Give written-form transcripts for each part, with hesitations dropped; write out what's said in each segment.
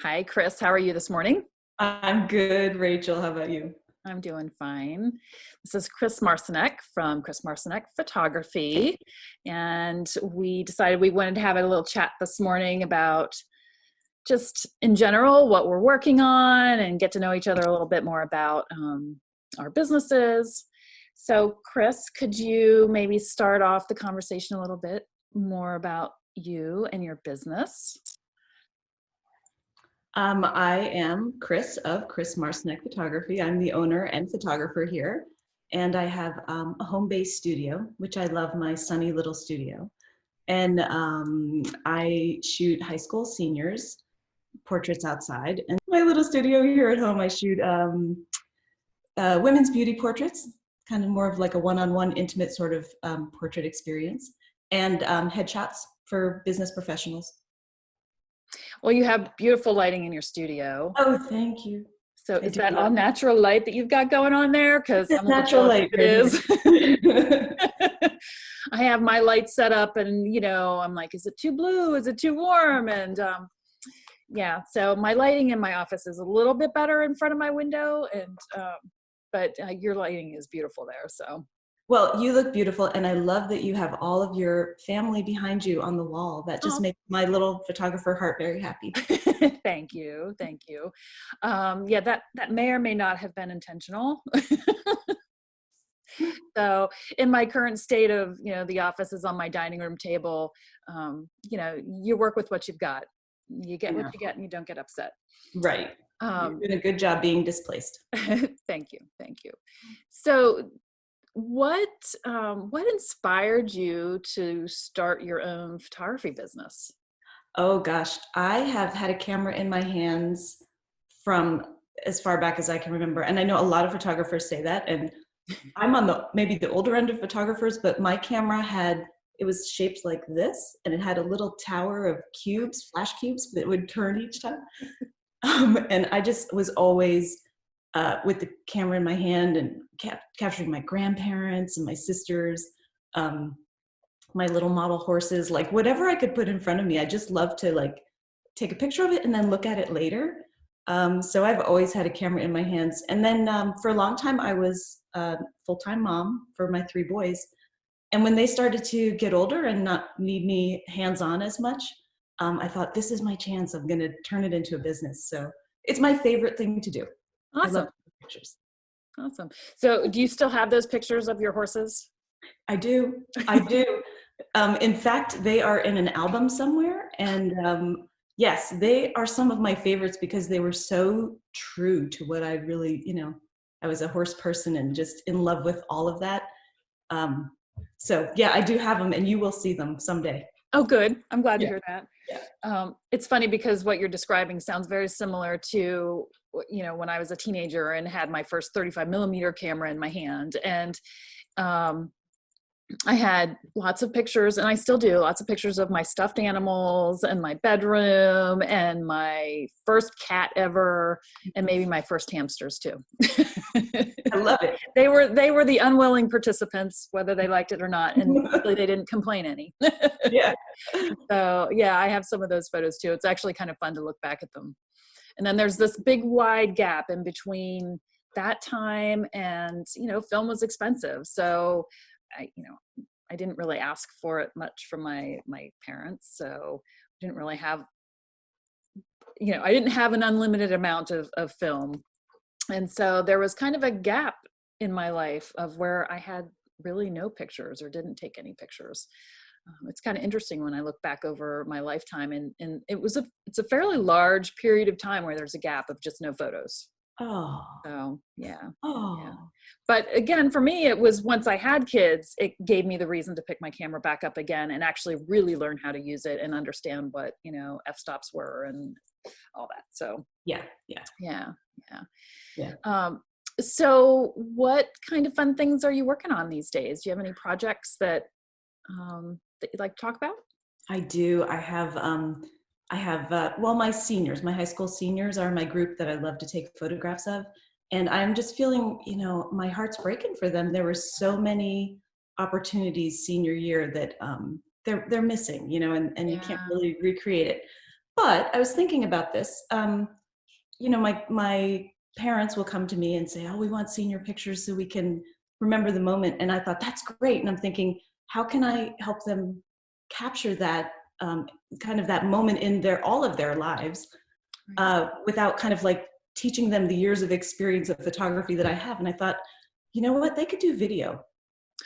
Hi, Chris. How are you this morning? I'm good, Rachel. How about you? I'm doing fine. This is Chris Marcinek from Chris Marcinek Photography. And we decided we wanted to have a little chat this morning about just in general what we're working on and get to know each other a little bit more about our businesses. So, Chris, could you maybe start off the conversation a little bit more about you and your business? I am Chris of Chris Marcinek Photography. I'm the owner and photographer here, and I have a home-based studio, which I love, my sunny little studio. And I shoot high school seniors portraits outside, and my little studio here at home, I shoot women's beauty portraits, kind of more of like a one-on-one intimate sort of portrait experience, and headshots for business professionals. Well, you have beautiful lighting in your studio. Oh, thank you. So I is do that all love natural light that you've got going on there? Because it's I'm a little natural jealous light if it right is. here. I have my light set up and, I'm like, is it too blue? Is it too warm? And yeah, so my lighting in my office is a little bit better in front of my window. But your lighting is beautiful there. So Well, you look beautiful, and I love that you have all of your family behind you on the wall. That just oh, makes my little photographer heart very happy. thank you. Thank you. Yeah, that may or may not have been intentional. So in my current state of, the office is on my dining room table, you work with what you've got. You get what Yeah. you get and you don't get upset. Right. You're Um, doing a good job being displaced. thank you. Thank you. So what inspired you to start your own photography business? Oh gosh, I have had a camera in my hands from as far back as I can remember. And I know a lot of photographers say that, and I'm on the maybe the older end of photographers, but my camera it was shaped like this, and it had a little tower of cubes, flash cubes that would turn each time. And I just was always with the camera in my hand and capturing my grandparents and my sisters, um, my little model horses, like whatever I could put in front of me. I just love to like take a picture of it and then look at it later. So I've always had a camera in my hands. And then for a long time, I was a full-time mom for my three boys. And when they started to get older and not need me hands-on as much, I thought, this is my chance. I'm going to turn it into a business. So it's my favorite thing to do. I love Awesome. pictures. Awesome. So do you still have those pictures of your horses? I do. I do. In fact, they are in an album somewhere. And yes, they are some of my favorites because they were so true to what I really, I was a horse person and just in love with all of that. So yeah, I do have them, and you will see them someday. Oh, good. I'm glad to Yeah. hear that. Yeah. It's funny because what you're describing sounds very similar to, when I was a teenager and had my first 35 millimeter camera in my hand. And um, I had lots of pictures, and I still do, lots of pictures of my stuffed animals and my bedroom and my first cat ever, and maybe my first hamsters too. I love it. They were the unwilling participants, whether they liked it or not, and luckily they didn't complain any. Yeah. So yeah, I have some of those photos too. It's actually kind of fun to look back at them. And then there's this big wide gap in between that time and, film was expensive. So I didn't really ask for it much from my parents. So I didn't really have, I didn't have an unlimited amount of film. And so there was kind of a gap in my life of where I had really no pictures or didn't take any pictures. It's kind of interesting when I look back over my lifetime, and it's a fairly large period of time where there's a gap of just no photos. Oh. So yeah. Yeah. Oh. But again, for me, it was once I had kids, it gave me the reason to pick my camera back up again and actually really learn how to use it and understand what, f-stops were and all that. So Yeah. Yeah. yeah. Yeah. Yeah. So what kind of fun things are you working on these days? Do you have any projects that you'd like to talk about? I do. Well, my seniors, my high school seniors are my group that I love to take photographs of. And I'm just feeling, my heart's breaking for them. There were so many opportunities senior year that they're missing, and you can't Yeah. really recreate it. But I was thinking about this. My parents will come to me and say, "Oh, we want senior pictures so we can remember the moment." And I thought that's great. And I'm thinking, how can I help them capture that kind of that moment in all of their lives without kind of like teaching them the years of experience of photography that I have? And I thought, you know what, they could do video.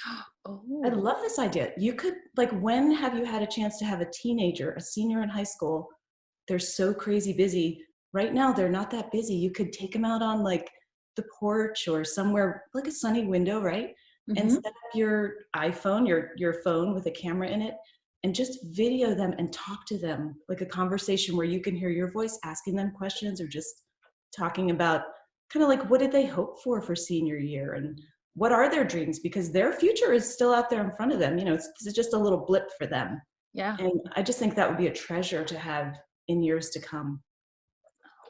I Oh, love this idea. You could, like, when have you had a chance to have a teenager, a senior in high school? They're so crazy busy. Right now, they're not that busy. You could take them out on like the porch or somewhere, like a sunny window, right? And mm-hmm. set up your iPhone, your phone with a camera in it, and just video them and talk to them like a conversation where you can hear your voice asking them questions or just talking about kind of like what did they hope for senior year and what are their dreams, because their future is still out there in front of them. It's just a little blip for them. Yeah, And I just think that would be a treasure to have in years to come.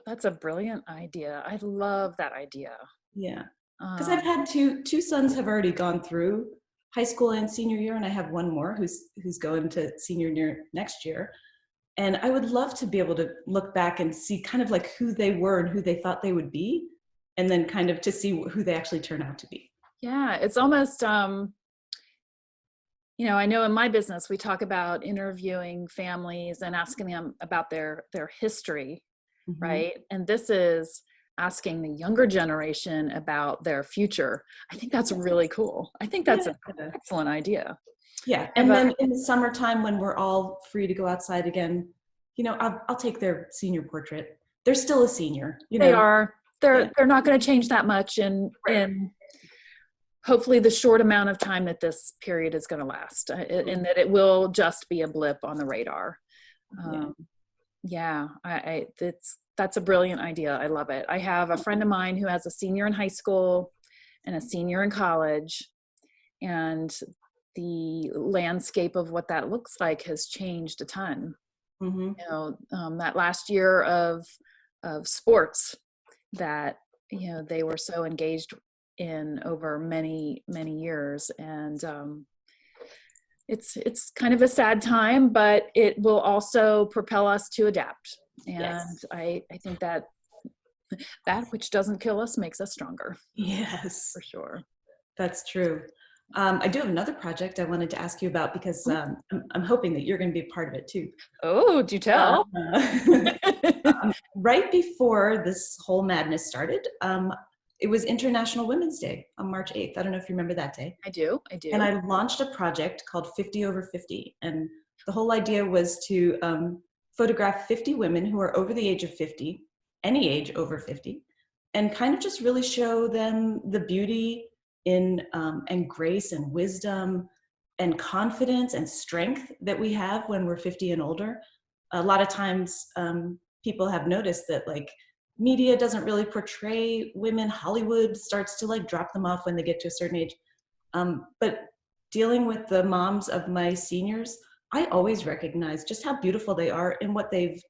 that's a brilliant idea. I love that idea. Yeah. Because I've Um, had two sons have already gone through high school and senior year, and I have one more who's going to senior year next year. And I would love to be able to look back and see kind of like who they were and who they thought they would be, and then kind of to see who they actually turn out to be. yeah, it's almost, I know in my business, we talk about interviewing families and asking them about their history, Mm-hmm. right? And this is asking the younger generation about their future. I think that's really cool. I think that's Yeah. an excellent idea. Yeah. I have And then in the summertime when we're all free to go outside again, I'll take their senior portrait. They're still a senior, they are. Yeah. They're not going to change that much Right. in hopefully the short amount of time that this period is going to last, and that it will just be a blip on the radar. Yeah. Um, yeah, that's a brilliant idea. I love it. I have a friend of mine who has a senior in high school and a senior in college, and the landscape of what that looks like has changed a ton. Mm-hmm. That last year of sports that they were so engaged in over many years, and it's kind of a sad time, but it will also propel us to adapt. And Yes. I think that which doesn't kill us makes us stronger, Yes. for sure. That's true. I do have another project I wanted to ask you about because I'm hoping that you're going to be a part of it too. Oh, do tell. Uh, right before this whole madness started, it was International Women's Day on March 8th. I don't know if you remember that day. I do. And I launched a project called 50 over 50. And the whole idea was to photograph 50 women who are over the age of 50, any age over 50, and kind of just really show them the beauty in and grace and wisdom and confidence and strength that we have when we're 50 and older. A lot of times people have noticed that like media doesn't really portray women. Hollywood starts to like drop them off when they get to a certain age. But dealing with the moms of my seniors, I always recognize just how beautiful they are and what they've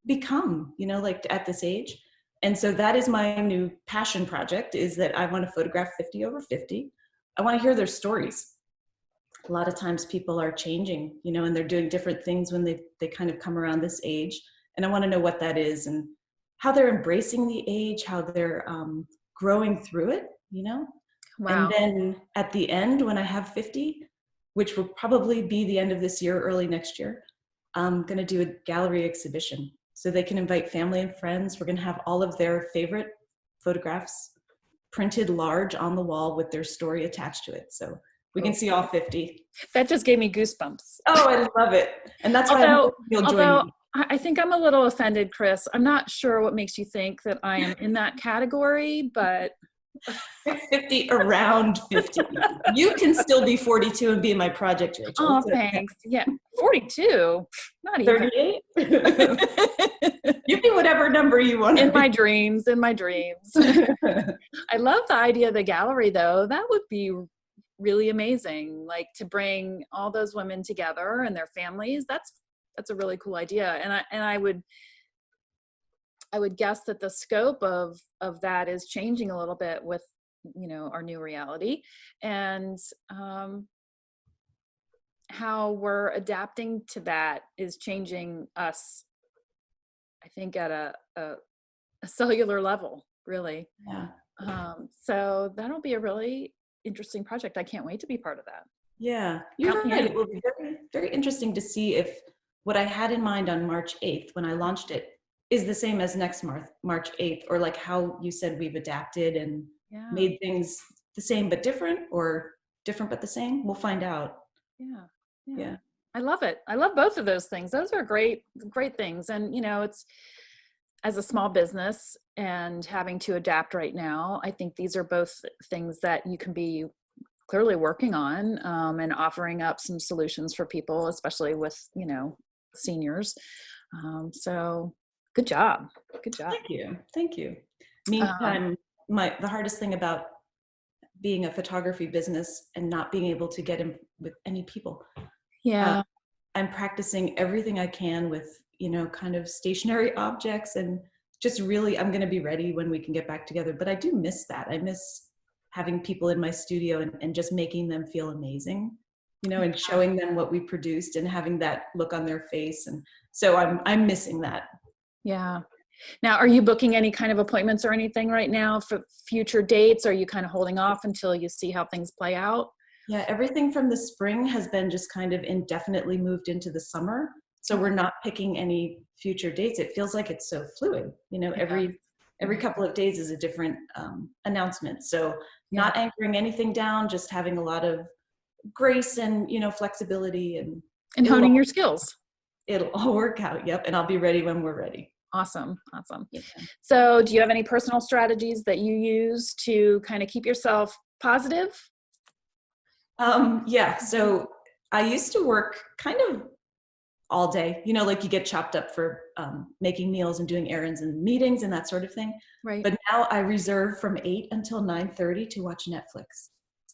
become, like at this age. And so that is my new passion project, is that I want to photograph 50 over 50. I want to hear their stories. A lot of times people are changing, and they're doing different things when they kind of come around this age. And I want to know what that is and how they're embracing the age, how they're growing through it. And Wow. then at the end, when I have 50, which will probably be the end of this year, early next year, I'm going to do a gallery exhibition. So they can invite family and friends. We're going to have all of their favorite photographs printed large on the wall with their story attached to it. So we can Oh, see all 50. that just gave me goosebumps. Oh, I love it. And that's why I'm although hoping you'll join although me. I think I'm a little offended, Chris. I'm not sure what makes you think that I am in that category, but 50, around 50. You can still be 42 and be in my project, Rachel. oh, thanks. Yeah, 42. Not even. 38? You be whatever number you want In to my be. dreams, in my dreams. I love the idea of the gallery, though. That would be really amazing. Like to bring all those women together and their families. That's a really cool idea. And I would guess that the scope of that is changing a little bit with our new reality, and how we're adapting to that is changing us I think at a cellular level, really. Yeah. So that'll be a really interesting project. I can't wait to be part of that. Yeah, Count you're me right. in. It will be very, very interesting to see if what I had in mind on March 8th when I launched it is the same as next March 8th, or like how you said we've adapted and Yeah, made things the same but different, or different but the same. We'll find out. yeah, yeah. Yeah. I love it. I love both of those things. Those are great, great things. And it's as a small business and having to adapt right now, I think these are both things that you can be clearly working on, and offering up some solutions for people, especially with, seniors. So good job. Good job. Thank you. Thank you. Um, Meantime, the hardest thing about being a photography business and not being able to get in with any people, uh, yeah. I'm practicing everything I can with, kind of stationary objects, and just really, I'm going to be ready when we can get back together. But I do miss that. I miss having people in my studio and just making them feel amazing, and showing them what we produced and having that look on their face. And so I'm missing that. Yeah. Now, are you booking any kind of appointments or anything right now for future dates? Or are you kind of holding off until you see how things play out? Yeah, everything from the spring has been just kind of indefinitely moved into the summer. So we're not picking any future dates. It feels like it's so fluid. Yeah. Every couple of days is a different announcement. So Yeah. not anchoring anything down, just having a lot of grace and and flexibility, and And it'll honing all, your skills. it'll all work out. Yep, and I'll be ready when we're ready. Awesome. Awesome. Yeah. So do you have any personal strategies that you use to kind of keep yourself positive? Yeah. So I used to work kind of all day, like you get chopped up for making meals and doing errands and meetings and that sort of thing. Right. But now I reserve from 8 until 9:30 to watch Netflix.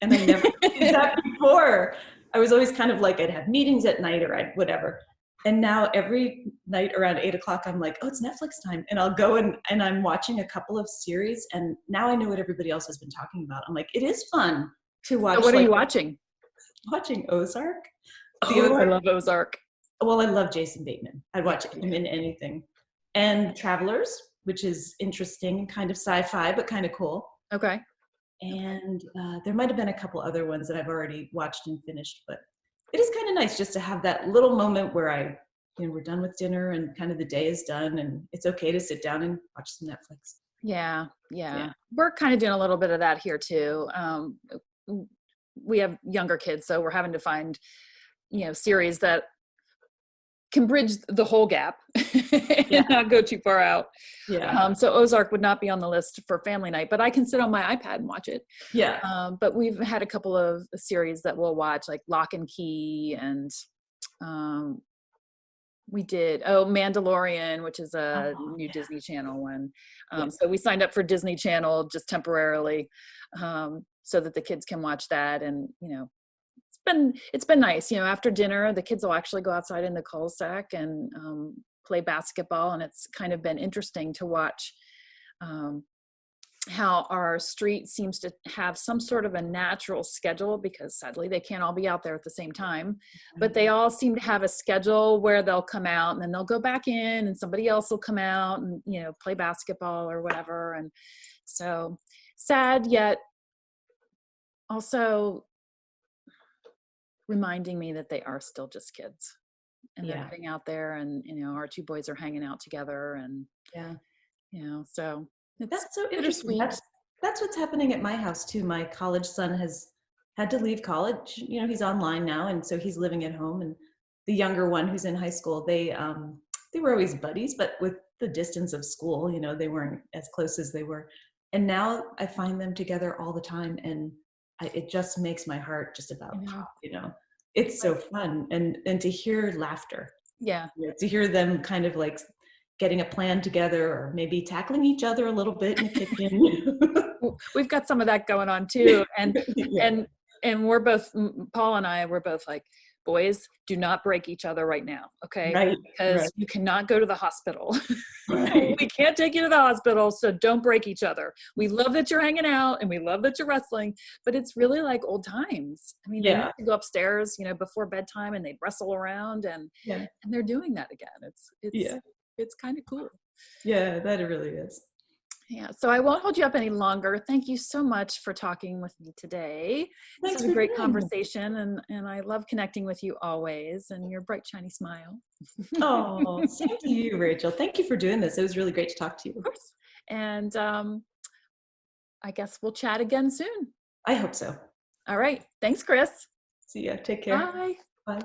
And I never did that before. I was always kind of like, I'd have meetings at night or whatever. And now every night around 8 o'clock, I'm like, oh, it's Netflix time. And I'll go and I'm watching a couple of series. And now I know what everybody else has been talking about. I'm like, it is fun to So watch, what are like you watching? watching Ozark. The Oh, I Ozark. love Ozark. Well, I love Jason Bateman. I'd Yeah. watch him in anything. And Travelers, which is interesting, kind of sci-fi, but kind of cool. Okay. And there might have been a couple other ones that I've already watched and finished, but it is kind of nice just to have that little moment where we're done with dinner and kind of the day is done, and it's okay to sit down and watch some Netflix. Yeah. Yeah. Yeah. We're kind of doing a little bit of that here too. We have younger kids, so we're having to find, series that can bridge the whole gap and not go too far out. Yeah. So Ozark would not be on the list for family night, but I can sit on my iPad and watch it. Yeah. But we've had a couple of series that we'll watch, like Lock and Key, and we did Mandalorian, which is a new Disney Channel one. So we signed up for Disney Channel just temporarily, so that the kids can watch that. And it's been nice. After dinner, the kids will actually go outside in the cul-de-sac and play basketball, and it's kind of been interesting to watch how our street seems to have some sort of a natural schedule, because sadly they can't all be out there at the same time, but they all seem to have a schedule where they'll come out and then they'll go back in, and somebody else will come out and play basketball or whatever. And so sad, yet also reminding me that they are still just kids, and they're getting out there, and our two boys are hanging out together, and so That's so interesting. bittersweet. That's what's happening at my house too. My college son has had to leave college. He's online now, and so he's living at home. And the younger one, who's in high school, they were always buddies, but with the distance of school, they weren't as close as they were. And now I find them together all the time, and it just makes my heart just about pop. It's so fun, and to hear laughter. Yeah. To hear them kind of like getting a plan together, or maybe tackling each other a little bit in the kitchen. We've got some of that going on too. And Yeah. and we're both, Paul and I, we're both like, boys, do not break each other right now. Okay. Right. Because you cannot go to the hospital. Right. We can't take you to the hospital. So don't break each other. We love that you're hanging out and we love that you're wrestling, but it's really like old times. I mean, they used to go upstairs, before bedtime, and they'd wrestle around, and they're doing that again. It's kind of cool. Yeah, that it really is. Yeah, so I won't hold you up any longer. Thank you so much for talking with me today. This Thanks was a for great doing this. conversation, and I love connecting with you always, and your bright, shiny smile. Oh, same to you, Rachel. Thank you for doing this. It was really great to talk to Of you. course. And I guess we'll chat again soon. I hope so. All right. Thanks, Chris. See ya. Take care. Bye. Bye.